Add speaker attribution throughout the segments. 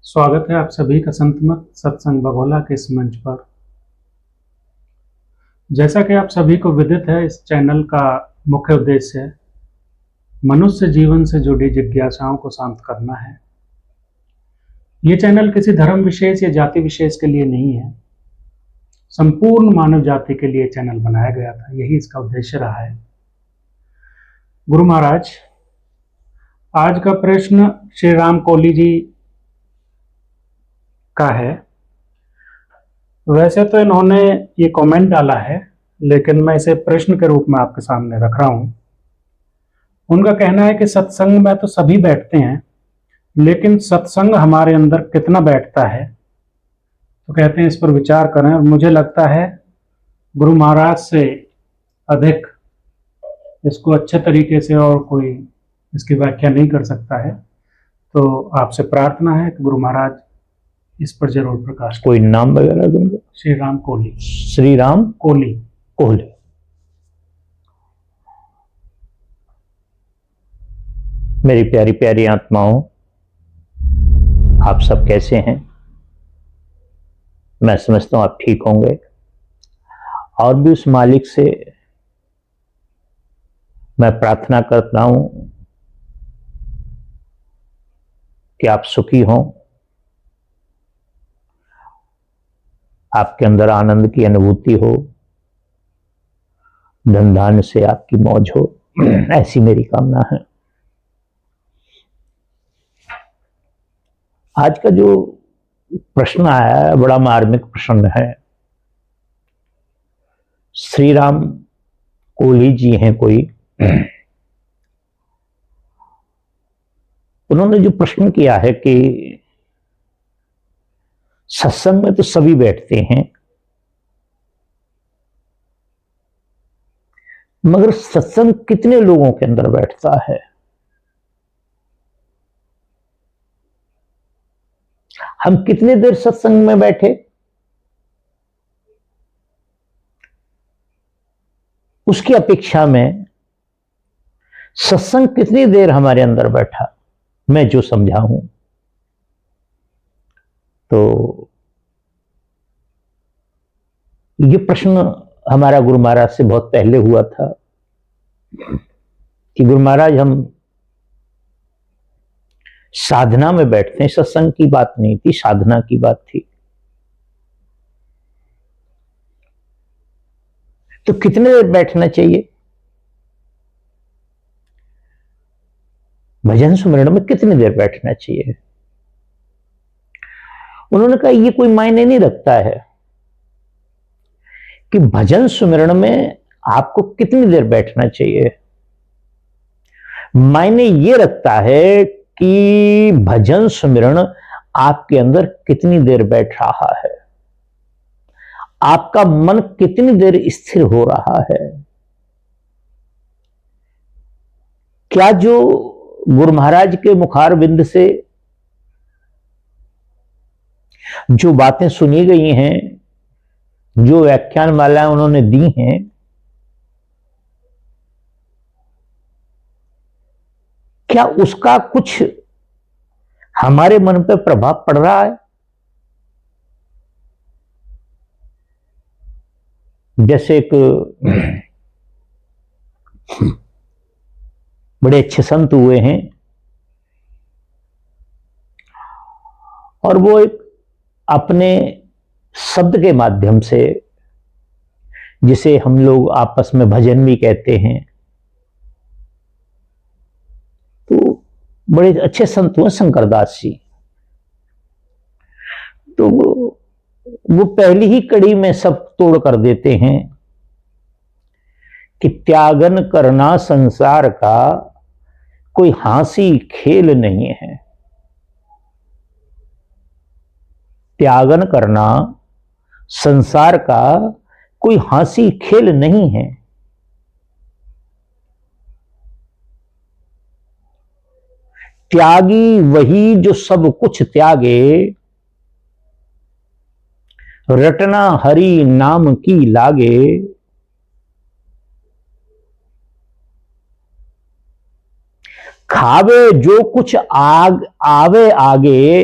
Speaker 1: स्वागत है आप सभी का संतमत सत्संग बगोला के इस मंच पर। जैसा कि आप सभी को विदित है, इस चैनल का मुख्य उद्देश्य मनुष्य जीवन से जुड़ी जिज्ञासाओं को शांत करना है। ये चैनल किसी धर्म विशेष या जाति विशेष के लिए नहीं है, संपूर्ण मानव जाति के लिए चैनल बनाया गया था। यही इसका उद्देश्य रहा है। गुरु महाराज, आज का प्रश्न श्री राम कोहली जी का है। वैसे तो इन्होंने ये कमेंट डाला है, लेकिन मैं इसे प्रश्न के रूप में आपके सामने रख रहा हूं। उनका कहना है कि सत्संग में तो सभी बैठते हैं, लेकिन सत्संग हमारे अंदर कितना बैठता है, तो कहते हैं इस पर विचार करें। और मुझे लगता है गुरु महाराज से अधिक इसको अच्छे तरीके से और कोई इसकी व्याख्या नहीं कर सकता है। तो आपसे प्रार्थना है कि गुरु महाराज इस पर जरूर प्रकाश।
Speaker 2: कोई नाम वगैरह उनका?
Speaker 1: श्री राम कोहली।
Speaker 2: श्री राम
Speaker 1: कोहली।
Speaker 2: कोहली। मेरी प्यारी प्यारी आत्माओं, आप सब कैसे हैं? मैं समझता हूं आप ठीक होंगे, और भी उस मालिक से मैं प्रार्थना करता हूं कि आप सुखी हों, आपके अंदर आनंद की अनुभूति हो, धन धान्य से आपकी मौज हो, ऐसी मेरी कामना है। आज का जो प्रश्न आया है बड़ा मार्मिक प्रश्न है। श्री राम कोहली जी हैं कोई, उन्होंने जो प्रश्न किया है कि सत्संग में तो सभी बैठते हैं, मगर सत्संग कितने लोगों के अंदर बैठता है? हम कितनी देर सत्संग में बैठे, उसकी अपेक्षा में सत्संग कितनी देर हमारे अंदर बैठा, मैं जो समझा हूं। तो ये प्रश्न हमारा गुरु महाराज से बहुत पहले हुआ था कि गुरु महाराज हम साधना में बैठते हैं, सत्संग की बात नहीं थी, साधना की बात थी। तो कितने देर बैठना चाहिए? भजन सुमिरन में कितनी देर बैठना चाहिए? उन्होंने कहा ये कोई मायने नहीं रखता है कि भजन सुमिरन में आपको कितनी देर बैठना चाहिए। मायने ये रखता है कि भजन सुमिरन आपके अंदर कितनी देर बैठ रहा है, आपका मन कितनी देर स्थिर हो रहा है। क्या जो गुरु महाराज के मुखारबिंद से जो बातें सुनी गई हैं, जो व्याख्यान मालाएं उन्होंने दी हैं, क्या उसका कुछ हमारे मन पर प्रभाव पड़ रहा है? जैसे एक बड़े अच्छे संत हुए हैं, और वो एक अपने शब्द के माध्यम से, जिसे हम लोग आपस में भजन भी कहते हैं, तो बड़े अच्छे संत हुए शंकरदास जी। तो वो पहली ही कड़ी में सब तोड़ कर देते हैं कि त्यागन करना संसार का कोई हासी खेल नहीं है। त्यागन करना संसार का कोई हासी खेल नहीं है। त्यागी वही जो सब कुछ त्यागे, रटना हरि नाम की लागे। खावे जो कुछ आवे आगे,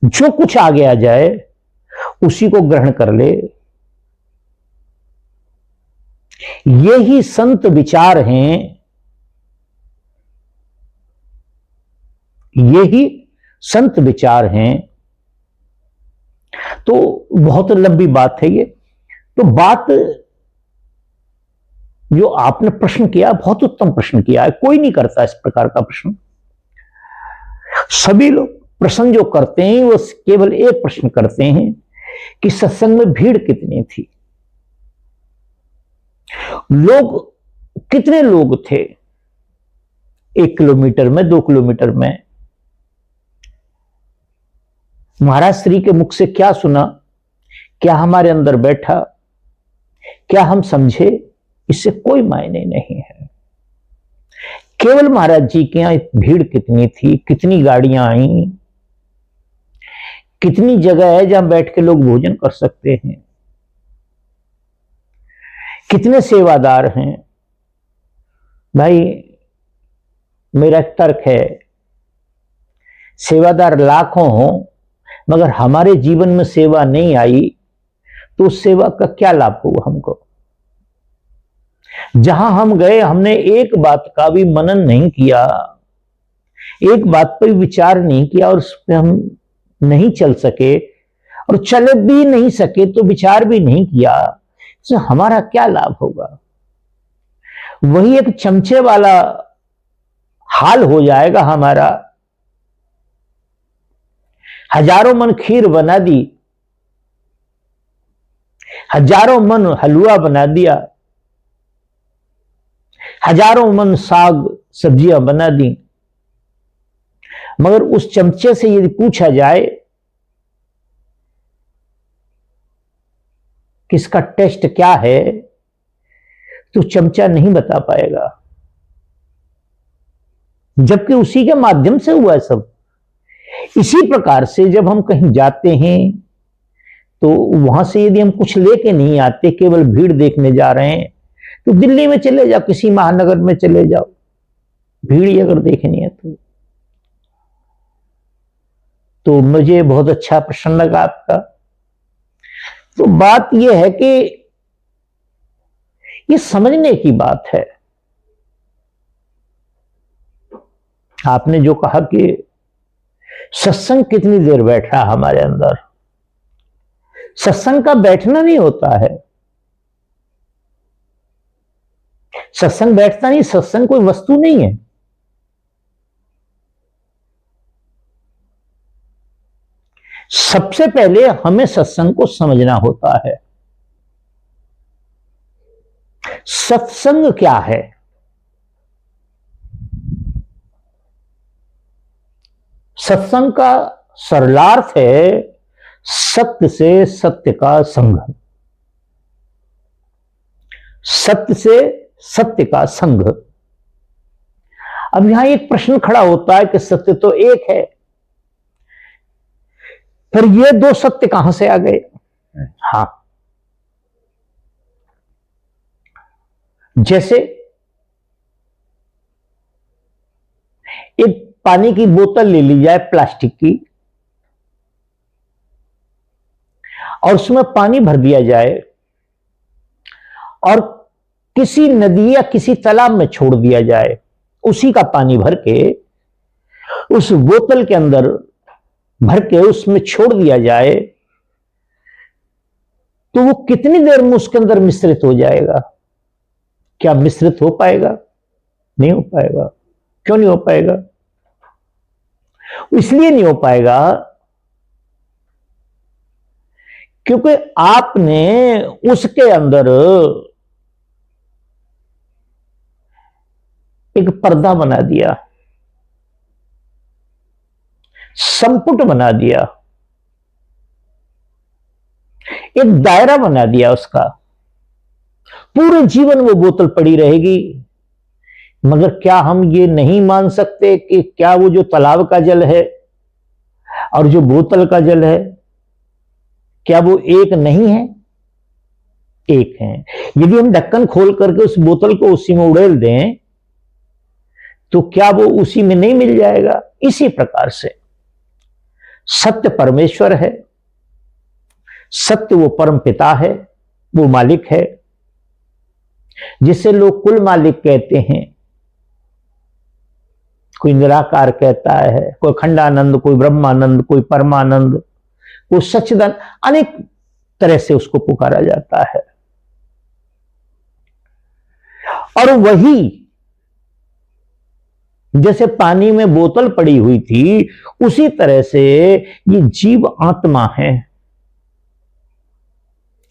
Speaker 2: जो कुछ आगे आ जाए उसी को ग्रहण कर ले। यही संत विचार हैं, यही संत विचार हैं। तो बहुत लंबी बात है ये। तो बात जो आपने प्रश्न किया, बहुत उत्तम प्रश्न किया है। कोई नहीं करता इस प्रकार का प्रश्न। सभी लोग प्रश्न जो करते हैं वो केवल एक प्रश्न करते हैं कि सत्संग में भीड़ कितनी थी, लोग कितने लोग थे, 1 किलोमीटर में, 2 किलोमीटर में। महाराज श्री के मुख से क्या सुना, क्या हमारे अंदर बैठा, क्या हम समझे, इससे कोई मायने नहीं है। केवल महाराज जी के यहां भीड़ कितनी थी, कितनी गाड़ियां आई, कितनी जगह है जहां बैठ के लोग भोजन कर सकते हैं, कितने सेवादार हैं। भाई मेरा तर्क है, सेवादार लाखों हों मगर हमारे जीवन में सेवा नहीं आई तो उस सेवा का क्या लाभ हुआ हमको। जहां हम गए हमने एक बात का भी मनन नहीं किया, एक बात पर विचार नहीं किया और उस पर हम नहीं चल सके, और चले भी नहीं सके तो विचार भी नहीं किया, इससे हमारा क्या लाभ होगा। वही एक चमचे वाला हाल हो जाएगा हमारा। हजारों मन खीर बना दी, हजारों मन हलवा बना दिया, हजारों मन साग सब्जियां बना दी, मगर उस चमचे से यदि पूछा जाए कि इसका टेस्ट क्या है तो चमचा नहीं बता पाएगा, जबकि उसी के माध्यम से हुआ है सब। इसी प्रकार से जब हम कहीं जाते हैं तो वहां से यदि हम कुछ लेके नहीं आते, केवल भीड़ देखने जा रहे हैं, तो दिल्ली में चले जाओ, किसी महानगर में चले जाओ, भीड़ ही अगर देखनी है तो मुझे बहुत अच्छा प्रश्न लगा आपका। तो बात यह है कि ये समझने की बात है। आपने जो कहा कि सत्संग कितनी देर बैठा हमारे अंदर, सत्संग का बैठना नहीं होता है, सत्संग बैठता नहीं, सत्संग कोई वस्तु नहीं है। सबसे पहले हमें सत्संग को समझना होता है। सत्संग क्या है? सत्संग का सरलार्थ है सत्य से सत्य का संग। सत्य से सत्य का संग। अब यहां एक प्रश्न खड़ा होता है कि सत्य तो एक है, फिर ये दो सत्य कहां से आ गए? हां, जैसे एक पानी की बोतल ले ली जाए प्लास्टिक की, और उसमें पानी भर दिया जाए और किसी नदी या किसी तालाब में छोड़ दिया जाए, उसी का पानी भर के उस बोतल के अंदर भर के उसमें छोड़ दिया जाए, तो वो कितनी देर में उसके अंदर मिश्रित हो जाएगा? क्या मिश्रित हो पाएगा? नहीं हो पाएगा। क्यों नहीं हो पाएगा? इसलिए नहीं हो पाएगा क्योंकि आपने उसके अंदर एक पर्दा बना दिया, संपुट बना दिया, एक दायरा बना दिया उसका। पूरे जीवन वो बोतल पड़ी रहेगी, मगर क्या हम ये नहीं मान सकते कि क्या वो जो तालाब का जल है और जो बोतल का जल है, क्या वो एक नहीं है? एक है। यदि हम ढक्कन खोल करके उस बोतल को उसी में उड़ेल दें तो क्या वो उसी में नहीं मिल जाएगा? इसी प्रकार से सत्य परमेश्वर है, सत्य वो परम पिता है, वो मालिक है, जिसे लोग कुल मालिक कहते हैं। कोई निराकार कहता है, कोई खंडानंद, कोई ब्रह्मानंद, कोई परमानंद, कोई सच्चिदानंद, अनेक तरह से उसको पुकारा जाता है। और वही जैसे पानी में बोतल पड़ी हुई थी, उसी तरह से ये जीव आत्मा है,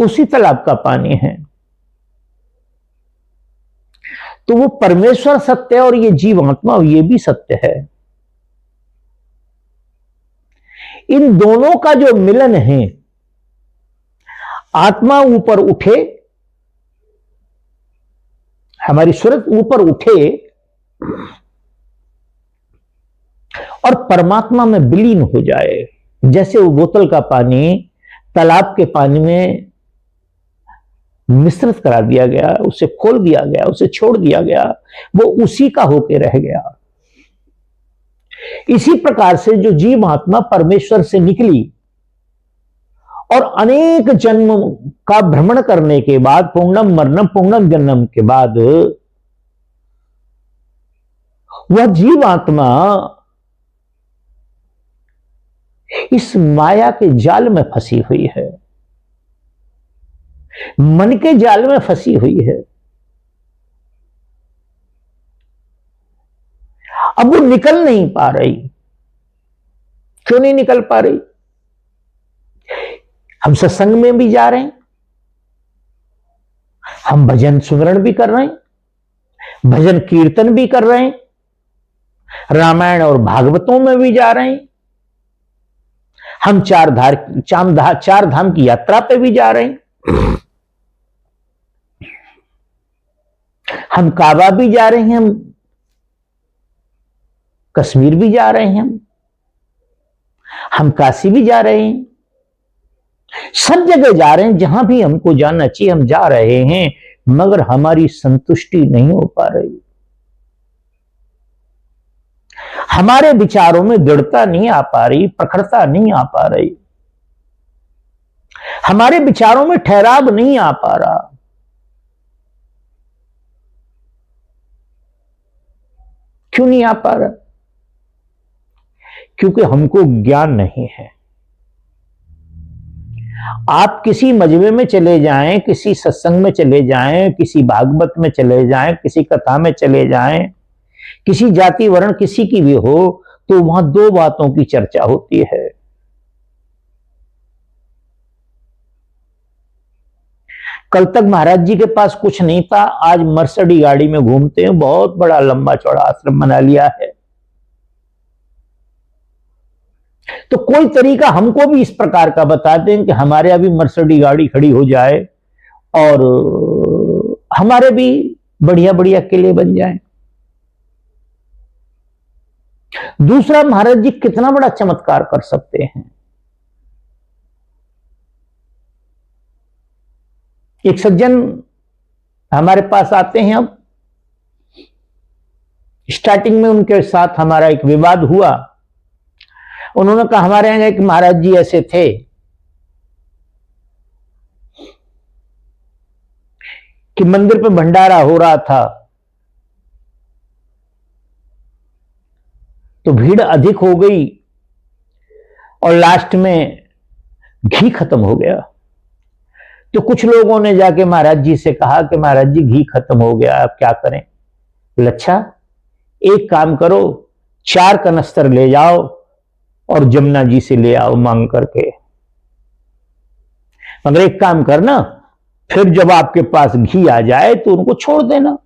Speaker 2: उसी तालाब का पानी है। तो वो परमेश्वर सत्य है और ये जीव आत्मा ये भी सत्य है। इन दोनों का जो मिलन है, आत्मा ऊपर उठे, हमारी सूरत ऊपर उठे और परमात्मा में विलीन हो जाए। जैसे वो बोतल का पानी तालाब के पानी में मिश्रित करा दिया गया, उसे खोल दिया गया, उसे छोड़ दिया गया, वो उसी का होके रह गया। इसी प्रकार से जो जीव आत्मा परमेश्वर से निकली और अनेक जन्म का भ्रमण करने के बाद, पुण्यम मरणम पुण्यम जन्म के बाद, वह जीव आत्मा इस माया के जाल में फंसी हुई है, मन के जाल में फंसी हुई है। अब वो निकल नहीं पा रही। क्यों नहीं निकल पा रही? हम सत्संग में भी जा रहे हैं, हम भजन सुमरण भी कर रहे हैं, भजन कीर्तन भी कर रहे हैं, रामायण और भागवतों में भी जा रहे हैं, हम चार धाम की यात्रा पे भी जा रहे हैं, हम काबा भी जा रहे हैं, हम कश्मीर भी जा रहे हैं, हम काशी भी जा रहे हैं, सब जगह जा रहे हैं। जहां भी हमको जाना चाहिए हम जा रहे हैं, मगर हमारी संतुष्टि नहीं हो पा रही। हमारे विचारों में दृढ़ता नहीं आ पा रही, प्रखरता नहीं आ पा रही, हमारे विचारों में ठहराव नहीं आ पा रहा। क्यों नहीं आ पा रहा? क्योंकि हमको ज्ञान नहीं है। आप किसी मजमे में चले जाएं, किसी सत्संग में चले जाएं, किसी भागवत में चले जाएं, किसी कथा में चले जाएं, किसी जाति वर्ण किसी की भी हो, तो वहां दो बातों की चर्चा होती है। कल तक महाराज जी के पास कुछ नहीं था, आज मर्सिडीज गाड़ी में घूमते हैं, बहुत बड़ा लंबा चौड़ा आश्रम बना लिया है। तो कोई तरीका हमको भी इस प्रकार का बता दें कि हमारे अभी मर्सिडीज गाड़ी खड़ी हो जाए और हमारे भी बढ़िया बढ़िया किले बन जाएं। दूसरा, महाराज जी कितना बड़ा चमत्कार कर सकते हैं। एक सज्जन हमारे पास आते हैं। अब स्टार्टिंग में उनके साथ हमारा एक विवाद हुआ। उन्होंने कहा हमारे यहां एक महाराज जी ऐसे थे कि मंदिर पे भंडारा हो रहा था तो भीड़ अधिक हो गई और लास्ट में घी खत्म हो गया। तो कुछ लोगों ने जाके महाराज जी से कहा कि महाराज जी घी खत्म हो गया, अब क्या करें? लच्छा, एक काम करो, 4 कनस्तर ले जाओ और जमुना जी से ले आओ मांग करके। मगर एक काम करना, फिर जब आपके पास घी आ जाए तो उनको छोड़ देना।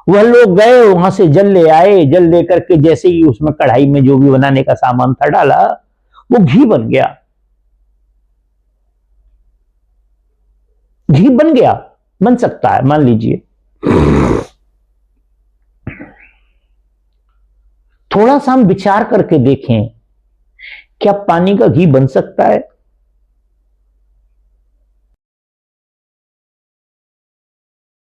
Speaker 2: वह लोग गए, वहां से जल ले आए। जल लेकर के जैसे ही उसमें कढ़ाई में जो भी बनाने का सामान था डाला, वो घी बन गया। घी बन गया, बन सकता है, मान लीजिए। थोड़ा सा हम विचार करके देखें, क्या पानी का घी बन सकता है?